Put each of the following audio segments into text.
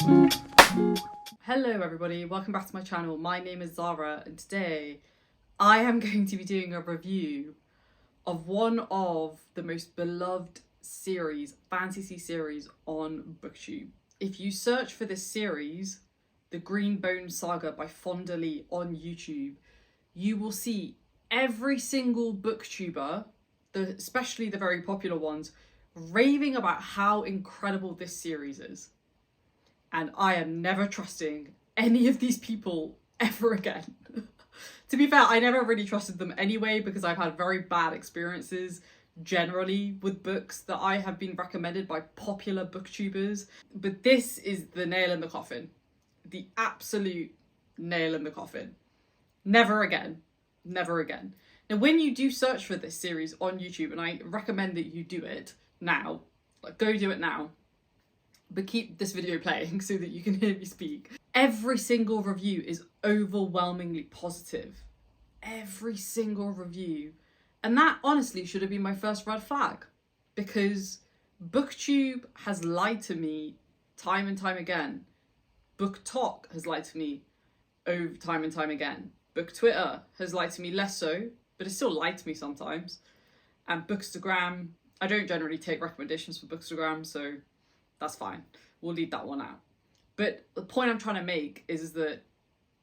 Hello everybody, welcome back to my channel. My name is Zara and today I am going to be doing a review of one of the most beloved series, fantasy series on BookTube. If you search for this series, the Greenbone Saga by Fonda Lee on YouTube, you will see every single booktuber, especially the very popular ones, raving about how incredible this series is. And I am never trusting any of these people ever again. To be fair, I never really trusted them anyway because I've had very bad experiences generally with books that I have been recommended by popular booktubers. But this is the nail in the coffin. The absolute nail in the coffin. Never again. Never again. Now, when you do search for this series on YouTube, and I recommend that you do it now, like go do it now, but keep this video playing so that you can hear me speak. Every single review is overwhelmingly positive. Every single review. And that honestly should have been my first red flag, because BookTube has lied to me time and time again. BookTok has lied to me over time and time again. BookTwitter has lied to me less so, but it still lied to me sometimes. And Bookstagram, I don't generally take recommendations for Bookstagram, so that's fine. We'll leave that one out. But the point I'm trying to make is that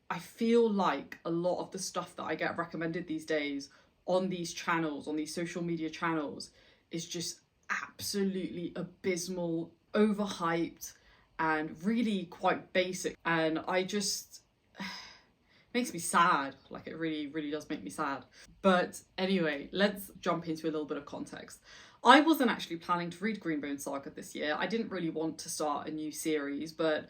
I feel like a lot of the stuff that I get recommended these days on these channels, on these social media channels, is just absolutely abysmal, overhyped, and really quite basic. And I just, makes me sad. Like, it really, really does make me sad. But anyway, let's jump into a little bit of context. I wasn't actually planning to read Greenbone Saga this year. I didn't really want to start a new series, but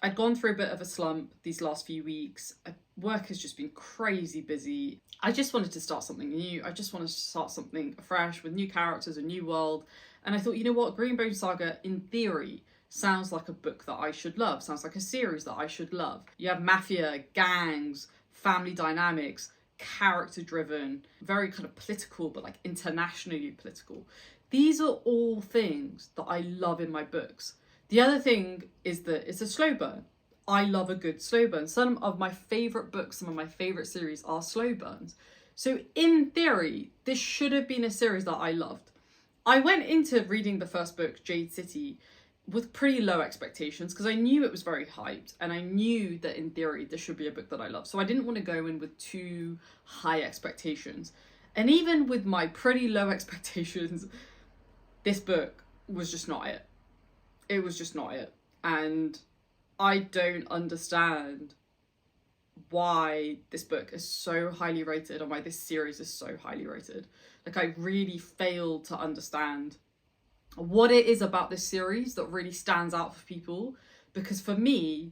I'd gone through a bit of a slump these last few weeks. Work has just been crazy busy. I just wanted to start something new. I just wanted to start something fresh with new characters, a new world. And I thought, you know what? Greenbone Saga, in theory, sounds like a book that I should love. Sounds like a series that I should love. You have mafia, gangs, family dynamics, character-driven, very kind of political, but like internationally political. These are all things that I love in my books. The other thing is that it's a slow burn. I love a good slow burn. Some of my favourite books, some of my favourite series are slow burns. So in theory, this should have been a series that I loved. I went into reading the first book, Jade City, with pretty low expectations because I knew it was very hyped and I knew that in theory this should be a book that I love. So I didn't want to go in with too high expectations. And even with my pretty low expectations, this book was just not it. It was just not it. And I don't understand why this book is so highly rated and why this series is so highly rated. Like, I really failed to understand what it is about this series that really stands out for people, because for me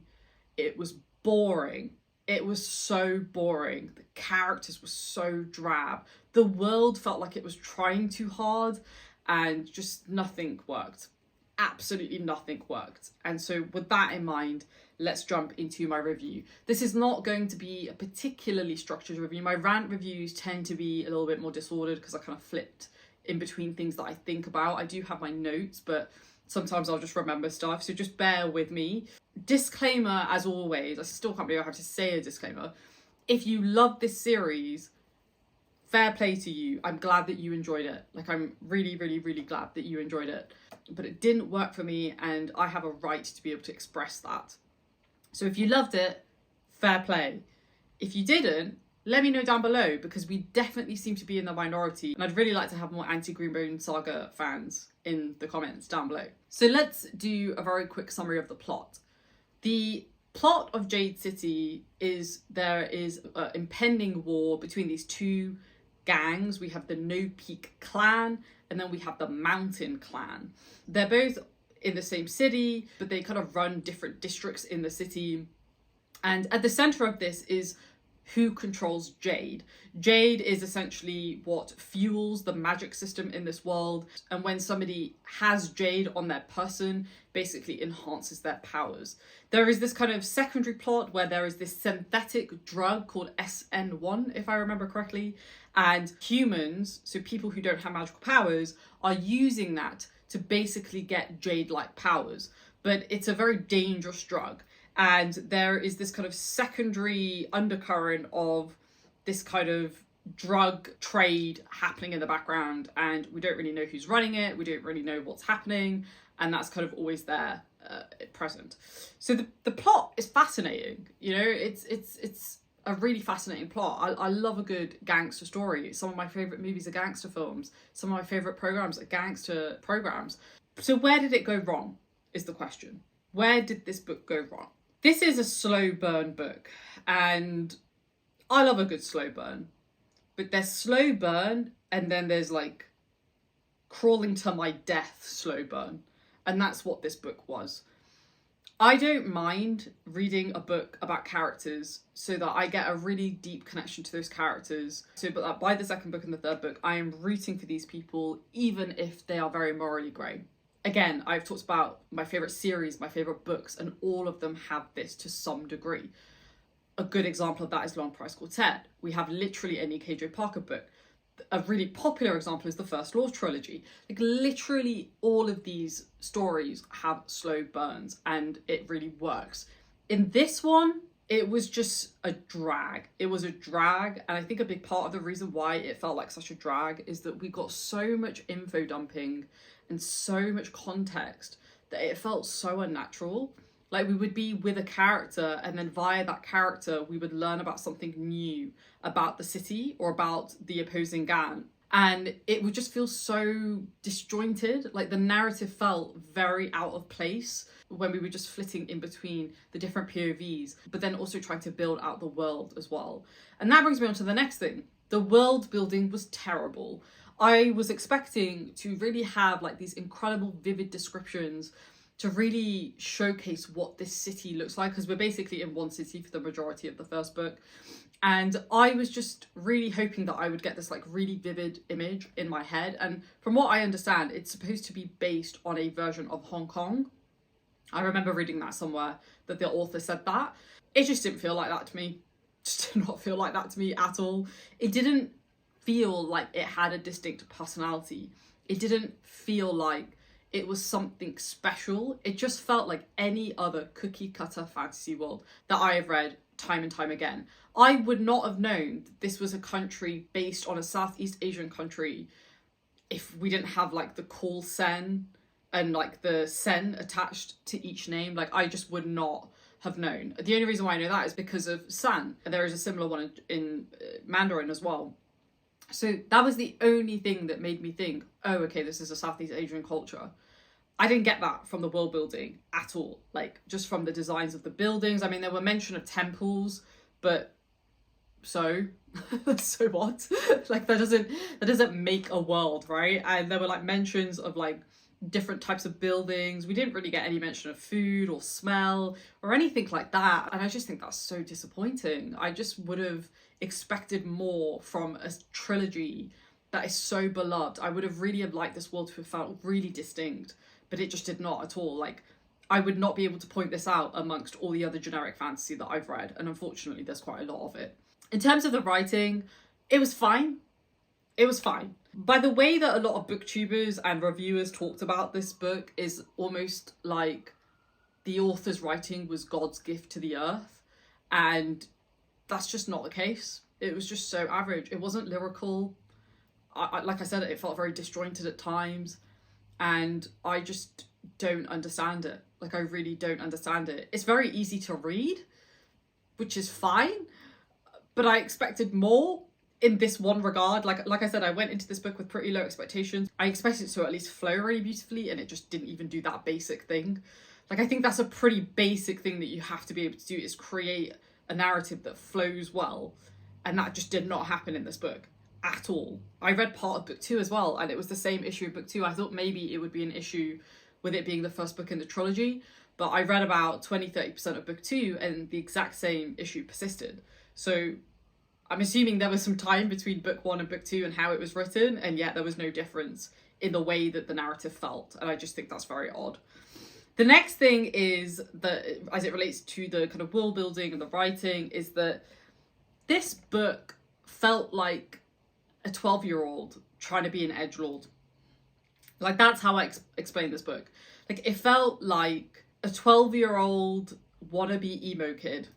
it was boring. It was so boring. The characters were so drab. The world felt like it was trying too hard and just nothing worked. Absolutely nothing worked. And so with that in mind, let's jump into my review. This is not going to be a particularly structured review. My rant reviews tend to be a little bit more disordered because I kind of flipped in between things that I think about. I do have my notes, but sometimes I'll just remember stuff, so just bear with me. Disclaimer, as always, I still can't believe I have to say a disclaimer. If you love this series, fair play to you. I'm glad that you enjoyed it. Like, I'm really, really, really glad that you enjoyed it. But it didn't work for me, and I have a right to be able to express that. So if you loved it, fair play. If you didn't, let me know down below, because we definitely seem to be in the minority, and I'd really like to have more anti-Greenbone Saga fans in the comments down below. So let's do a very quick summary of the plot. The plot of Jade City is there is an impending war between these two gangs. We have the No Peak clan and then we have the Mountain clan. They're both in the same city, but they kind of run different districts in the city. And at the center of this is who controls Jade. Jade is essentially what fuels the magic system in this world, and when somebody has Jade on their person, basically enhances their powers. There is this kind of secondary plot where there is this synthetic drug called SN1, if I remember correctly, and humans, so people who don't have magical powers, are using that to basically get Jade-like powers. but it's a very dangerous drug. And there is this kind of secondary undercurrent of this kind of drug trade happening in the background, and we don't really know who's running it, we don't really know what's happening, and that's kind of always there present. So the plot is fascinating, you know, it's a really fascinating plot. I love a good gangster story. Some of my favourite movies are gangster films. Some of my favourite programmes are gangster programmes. So where did it go wrong is the question. Where did this book go wrong? This is a slow burn book, and I love a good slow burn. But there's slow burn, and then there's like crawling to my death slow burn. And that's what this book was. I don't mind reading a book about characters so that I get a really deep connection to those characters. So but by the second book and the third book, I am rooting for these people, even if they are very morally grey. Again, I've talked about my favourite series, my favourite books, and all of them have this to some degree. A good example of that is Long Price Quartet. We have literally any KJ Parker book. A really popular example is the First Law trilogy. Like literally all of these stories have slow burns, and it really works. In this one, it was just a drag. It was a drag, and I think a big part of the reason why it felt like such a drag is that we got so much info dumping and so much context that it felt so unnatural. Like we would be with a character, and then via that character we would learn about something new about the city or about the opposing gang, and it would just feel so disjointed. Like the narrative felt very out of place when we were just flitting in between the different POVs, but then also trying to build out the world as well. And that brings me on to the next thing. The world building was terrible. I was expecting to really have like these incredible vivid descriptions to really showcase what this city looks like, because we're basically in one city for the majority of the first book. And I was just really hoping that I would get this like really vivid image in my head. And from what I understand, it's supposed to be based on a version of Hong Kong. I remember reading that somewhere, that the author said that. It just didn't feel like that to me. Just did not feel like that to me at all. It didn't feel like it had a distinct personality. It didn't feel like it was something special. It just felt like any other cookie cutter fantasy world that I have read time and time again. I would not have known that this was a country based on a Southeast Asian country if we didn't have like the call sen and like the sen attached to each name. Like I just would not have known. The only reason why I know that is because of san. There is a similar one in Mandarin as well. So that was the only thing that made me think, oh, okay, this is a Southeast Asian culture. I didn't get that from the world building at all. Like just from the designs of the buildings. I mean, there were mention of temples, but so what? Like that doesn't make a world, right? And there were like mentions of like different types of buildings. We didn't really get any mention of food or smell or anything like that. And I just think that's so disappointing. I just would have expected more from a trilogy that is so beloved. I would have really have liked this world to have felt really distinct, but it just did not at all. Like I would not be able to point this out amongst all the other generic fantasy that I've read, and unfortunately there's quite a lot of it. In terms of the writing, it was fine. It was fine. By the way that a lot of booktubers and reviewers talked about this book is almost like the author's writing was God's gift to the earth, and that's just not the case. It was just so average. It wasn't lyrical. Like I said, it felt very disjointed at times, and I just don't understand it. Like I really don't understand it. It's very easy to read, which is fine, but I expected more in this one regard. Like I said, I went into this book with pretty low expectations. I expected it to at least flow really beautifully, and it just didn't even do that basic thing. Like I think that's a pretty basic thing that you have to be able to do, is create a narrative that flows well, and that just did not happen in this book at all. I read part of book 2 as well, and it was the same issue of book 2. I thought maybe it would be an issue with it being the first book in the trilogy, but I read about 20-30% of book 2 and the exact same issue persisted. So I'm assuming there was some time between book 1 and book 2 and how it was written, and yet there was no difference in the way that the narrative felt, and I just think that's very odd. The next thing is that, as it relates to the kind of world building and the writing, is that this book felt like a 12-year-old trying to be an edgelord. Like that's how I explain this book. Like it felt like a 12-year-old wannabe emo kid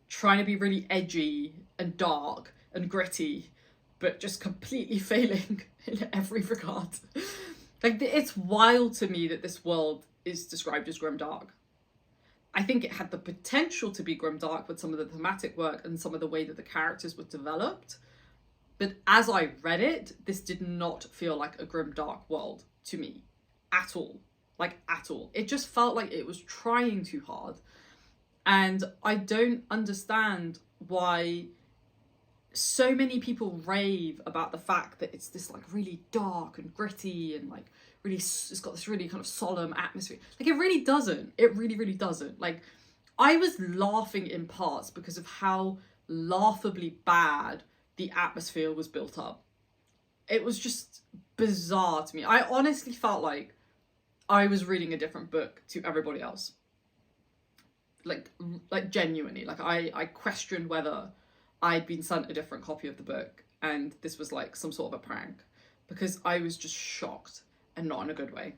trying to be really edgy and dark and gritty, but just completely failing in every regard. Like, it's wild to me that this world is described as grimdark. I think it had the potential to be grimdark with some of the thematic work and some of the way that the characters were developed. But as I read it, this did not feel like a grimdark world to me at all. Like, at all. It just felt like it was trying too hard. And I don't understand why so many people rave about the fact that it's this like really dark and gritty and like really, it's got this really kind of solemn atmosphere. Like, it really doesn't. It really, really doesn't. Like, I was laughing in parts because of how laughably bad the atmosphere was built up. It was just bizarre to me. I honestly felt like I was reading a different book to everybody else. Like genuinely. Like, I questioned whether I'd been sent a different copy of the book and this was like some sort of a prank, because I was just shocked, and not in a good way.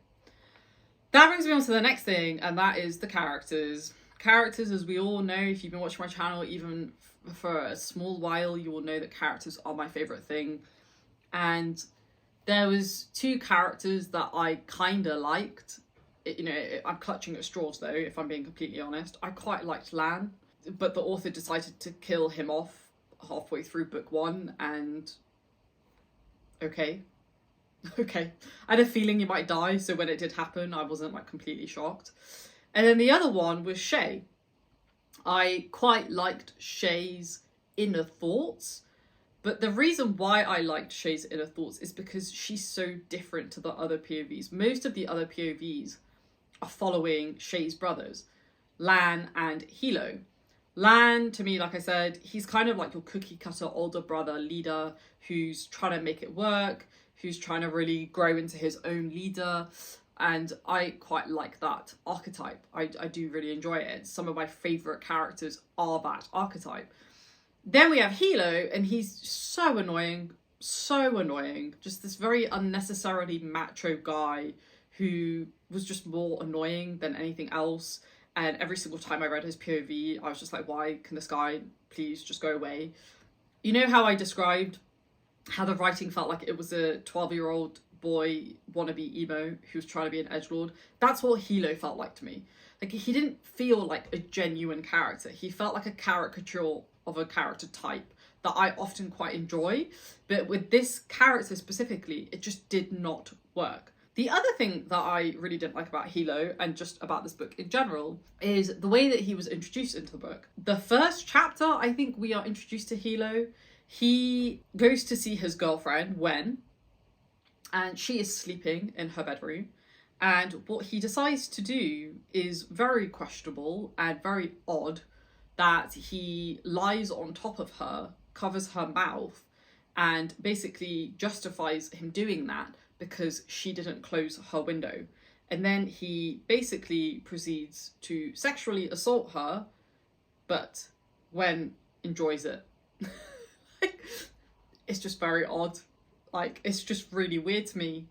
That brings me on to the next thing, and that is the characters. Characters, as we all know, if you've been watching my channel even for a small while, you will know that characters are my favourite thing. And there was two characters that I kind of liked. You know, I'm clutching at straws though, if I'm being completely honest. I quite liked Lan, but the author decided to kill him off halfway through book one, and okay. Okay. I had a feeling he might die, so when it did happen, I wasn't like completely shocked. And then the other one was Shay. I quite liked Shay's inner thoughts, but the reason why I liked Shay's inner thoughts is because she's so different to the other POVs. Most of the other POVs are following Shay's brothers, Lan and Hilo. Lan, to me, like I said, he's kind of like your cookie cutter older brother leader who's trying to make it work, who's trying to really grow into his own leader. And I quite like that archetype. I do really enjoy it. Some of my favourite characters are that archetype. Then we have Hilo, and he's so annoying. Just this very unnecessarily macho guy who was just more annoying than anything else. And every single time I read his POV, I was just like, why can this guy please just go away? You know how I described how the writing felt like it was a 12-year-old boy wannabe emo who was trying to be an edgelord? That's what Hilo felt like to me. Like, he didn't feel like a genuine character. He felt like a caricature of a character type that I often quite enjoy. But with this character specifically, it just did not work. The other thing that I really didn't like about Hilo, and just about this book in general, is the way that he was introduced into the book. The first chapter, I think we are introduced to Hilo. He goes to see his girlfriend, Wen, and she is sleeping in her bedroom. And what he decides to do is very questionable and very odd, that he lies on top of her, covers her mouth, and basically justifies him doing that because she didn't close her window. And then he basically proceeds to sexually assault her, but Wen enjoys it. It's just very odd. Like, it's just really weird to me.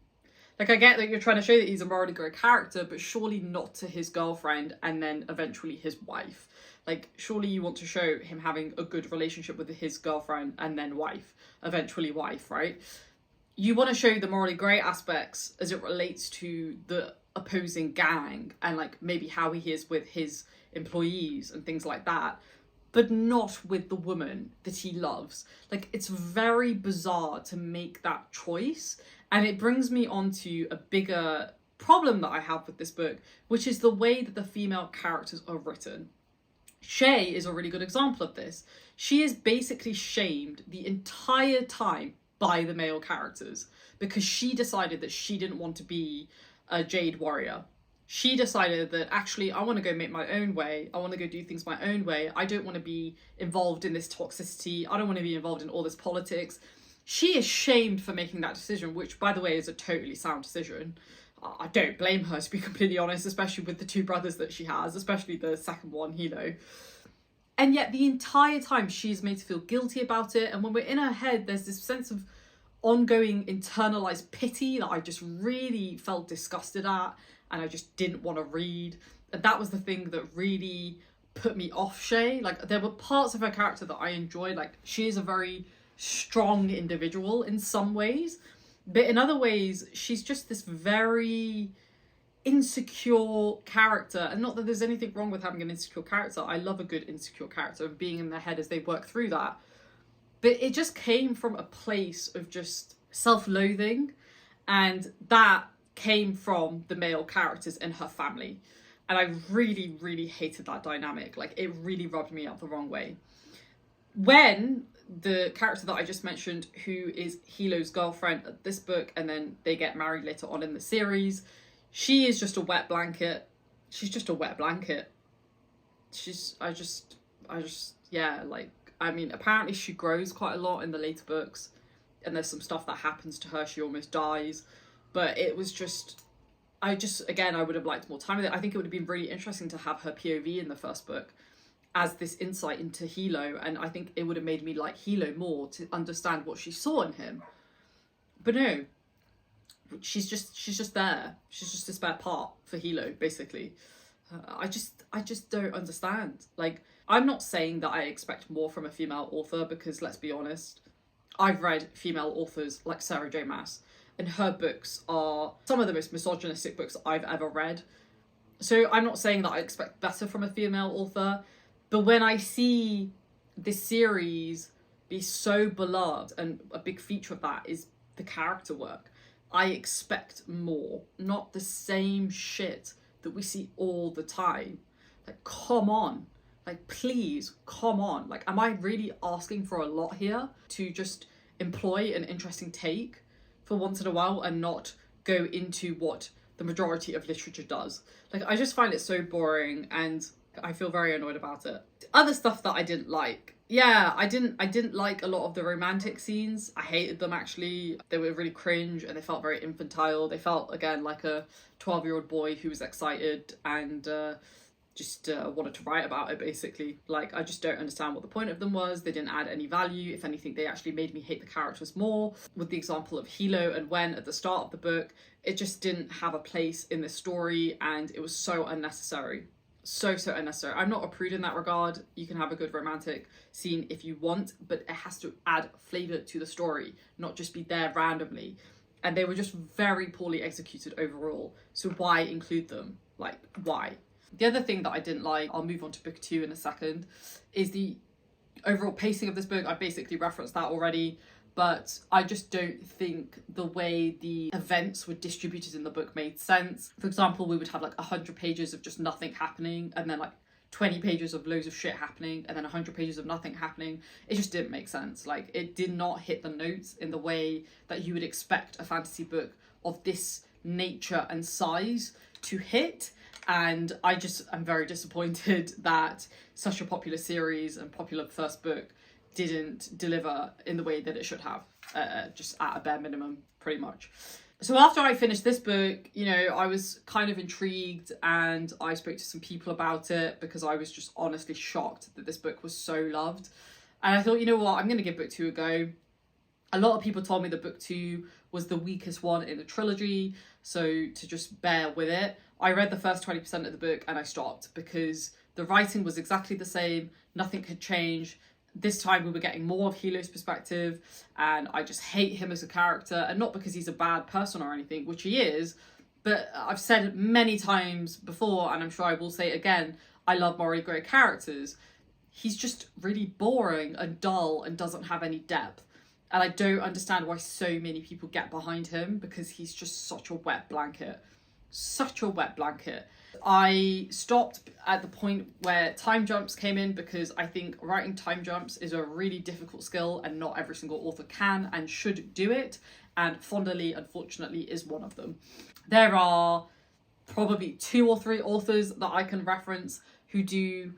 Like, I get that you're trying to show that he's a morally great character, but surely not to his girlfriend and then eventually his wife. Like, surely you want to show him having a good relationship with his girlfriend and then wife, eventually wife, right? You want to show the morally great aspects as it relates to the opposing gang and like maybe how he is with his employees and things like that, but not with the woman that he loves. Like, it's very bizarre to make that choice. And it brings me on to a bigger problem that I have with this book, which is the way that the female characters are written. Shay is a really good example of this. She is basically shamed the entire time by the male characters because she decided that she didn't want to be a Jade warrior. She decided that actually I want to go make my own way. I want to go do things my own way. I don't want to be involved in this toxicity. I don't want to be involved in all this politics. She is shamed for making that decision, which, by the way, is a totally sound decision. I don't blame her, to be completely honest, especially with the two brothers that she has, especially the second one, Hilo. And yet the entire time she's made to feel guilty about it. And when we're in her head, there's this sense of ongoing internalized pity that I just really felt disgusted at and I just didn't want to read. And that was the thing that really put me off Shay. Like, there were parts of her character that I enjoyed. Like, she is a very strong individual in some ways, but in other ways she's just this very insecure character. And not that there's anything wrong with having an insecure character. I love a good insecure character and being in their head as they work through that. But it just came from a place of just self-loathing, and that came from the male characters in her family. And I really, really hated that dynamic. Like, it really rubbed me up the wrong way. When the character that I just mentioned, who is Hilos' girlfriend at this book, and then they get married later on in the series, she is just a wet blanket. She's just a wet blanket. Yeah, like, I mean, apparently she grows quite a lot in the later books, and there's some stuff that happens to her. She almost dies. But it was just, I would have liked more time with it. I think it would have been really interesting to have her POV in the first book as this insight into Hilo, and I think it would have made me like Hilo more, to understand what she saw in him. But no, she's just there. She's just a spare part for Hilo, basically. I just don't understand. Like, I'm not saying that I expect more from a female author, because let's be honest, I've read female authors like Sarah J. Maas, and her books are some of the most misogynistic books I've ever read. So I'm not saying that I expect better from a female author, but when I see this series be so beloved, and a big feature of that is the character work, I expect more, not the same shit that we see all the time. Like, come on. Like, please, come on. Like, am I really asking for a lot here to just employ an interesting take for once in a while and not go into what the majority of literature does? Like, I just find it so boring, and I feel very annoyed about it. Other stuff that I didn't like. Yeah, I didn't like a lot of the romantic scenes. I hated them, actually. They were really cringe, and they felt very infantile. They felt, again, like a 12-year-old boy who was excited and just wanted to write about it, basically. Like, I just don't understand what the point of them was. They didn't add any value. If anything, they actually made me hate the characters more. With the example of Hilo and Wen at the start of the book, it just didn't have a place in this story, and it was so unnecessary. So unnecessary. I'm not a prude in that regard. You can have a good romantic scene if you want, but it has to add flavour to the story, not just be there randomly. And they were just very poorly executed overall. So why include them? Like, why? The other thing that I didn't like, I'll move on to book 2 in a second, is the overall pacing of this book. I basically referenced that already, but I just don't think the way the events were distributed in the book made sense. For example, we would have like 100 pages of just nothing happening, and then like 20 pages of loads of shit happening, and then 100 pages of nothing happening. It just didn't make sense. Like, it did not hit the notes in the way that you would expect a fantasy book of this nature and size to hit. And I'm very disappointed that such a popular series and popular first book didn't deliver in the way that it should have, just at a bare minimum, pretty much. So after I finished this book, you know, I was kind of intrigued, and I spoke to some people about it, because I was just honestly shocked that this book was so loved. And I thought, you know what, I'm going to give book 2 a go. A lot of people told me that book 2 was the weakest one in the trilogy, so to just bear with it. I read the first 20% of the book and I stopped, because the writing was exactly the same, nothing had changed. This time we were getting more of Hilo's perspective, and I just hate him as a character, and not because he's a bad person or anything, which he is, but I've said many times before, and I'm sure I will say it again, I love morally grey characters. He's just really boring and dull and doesn't have any depth. And I don't understand why so many people get behind him, because he's just such a wet blanket. Such a wet blanket. I stopped at the point where time jumps came in, because I think writing time jumps is a really difficult skill, and not every single author can and should do it. And Fonda Lee, unfortunately, is one of them. There are probably 2 or 3 authors that I can reference who do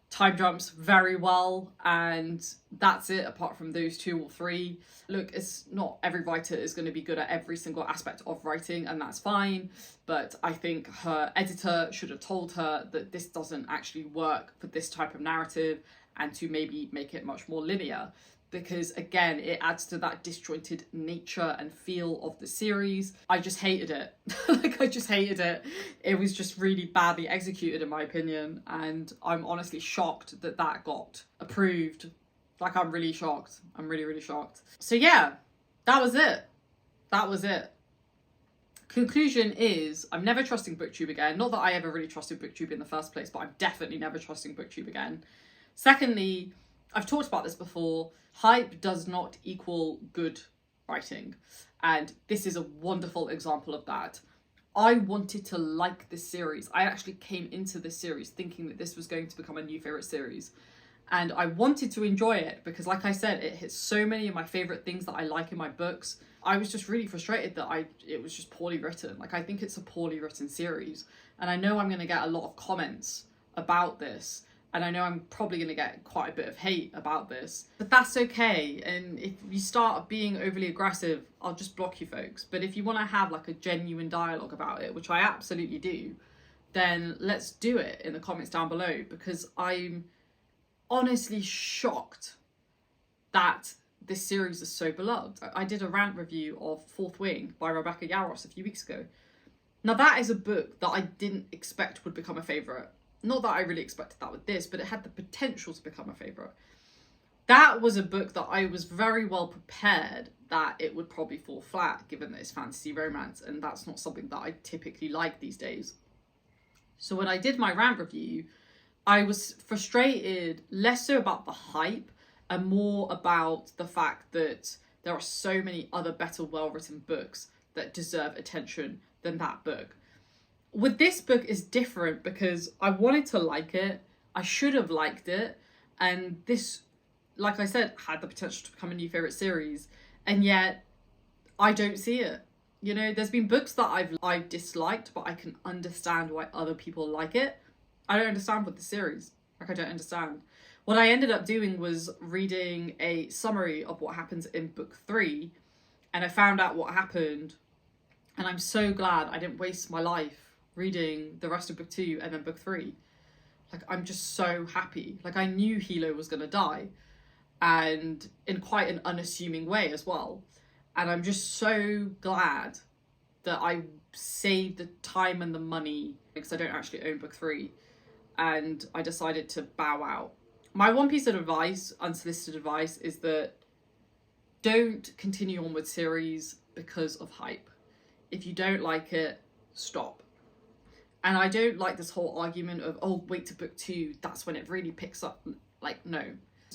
time jumps very well, and that's it, apart from those 2 or 3. Look, it's not every writer is going to be good at every single aspect of writing, and that's fine, but I think her editor should have told her that this doesn't actually work for this type of narrative, and to maybe make it much more linear. because again, it adds to that disjointed nature and feel of the series. I just hated it. Like, I just hated it. It was just really badly executed in my opinion, and I'm honestly shocked that that got approved. Like, I'm really shocked. I'm really, really shocked. So yeah, that was it. That was it. Conclusion is, I'm never trusting BookTube again. Not that I ever really trusted BookTube in the first place, but I'm definitely never trusting BookTube again. Secondly, I've talked about this before, hype does not equal good writing. And this is a wonderful example of that. I wanted to like this series. I actually came into this series thinking that this was going to become a new favourite series. And I wanted to enjoy it because, like I said, it hits so many of my favourite things that I like in my books. I was just really frustrated that it was just poorly written. Like, I think it's a poorly written series. And I know I'm going to get a lot of comments about this. And I know I'm probably going to get quite a bit of hate about this. But that's okay. And if you start being overly aggressive, I'll just block you folks. But if you want to have like a genuine dialogue about it, which I absolutely do, then let's do it in the comments down below. Because I'm honestly shocked that this series is so beloved. I did a rant review of Fourth Wing by Rebecca Yarros a few weeks ago. Now that is a book that I didn't expect would become a favourite. Not that I really expected that with this, but it had the potential to become a favourite. That was a book that I was very well prepared that it would probably fall flat, given that it's fantasy romance, and that's not something that I typically like these days. So when I did my rant review, I was frustrated, less so about the hype and more about the fact that there are so many other better well-written books that deserve attention than that book. With this book is different because I wanted to like it, I should have liked it, and this, like I said, had the potential to become a new favourite series, and yet I don't see it. You know, there's been books that I've disliked, but I can understand why other people like it. I don't understand with the series. Like, I don't understand. What I ended up doing was reading a summary of what happens in book 3, and I found out what happened, and I'm so glad I didn't waste my life reading the rest of book 2 and then book 3. Like, I'm just so happy. Like, I knew Hilo was going to die, and in quite an unassuming way as well. And I'm just so glad that I saved the time and the money, because I don't actually own book 3, and I decided to bow out. My one piece of advice, unsolicited advice, is that don't continue on with series because of hype. If you don't like it, stop. And I don't like this whole argument of, oh, wait to book 2, that's when it really picks up. Like, no.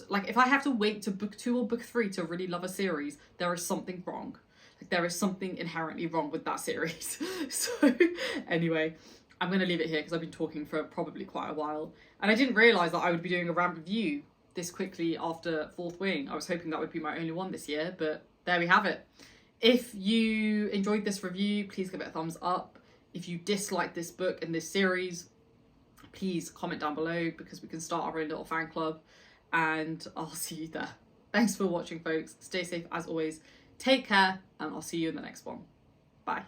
Like, if I have to wait to book 2 or book 3 to really love a series, there is something wrong. Like, there is something inherently wrong with that series. So, anyway, I'm going to leave it here because I've been talking for probably quite a while. And I didn't realise that I would be doing a rant review this quickly after Fourth Wing. I was hoping that would be my only one this year, but there we have it. If you enjoyed this review, please give it a thumbs up. If you dislike this book and this series, please comment down below because we can start our own little fan club, and I'll see you there. Thanks for watching, folks. Stay safe as always. Take care, and I'll see you in the next one. Bye.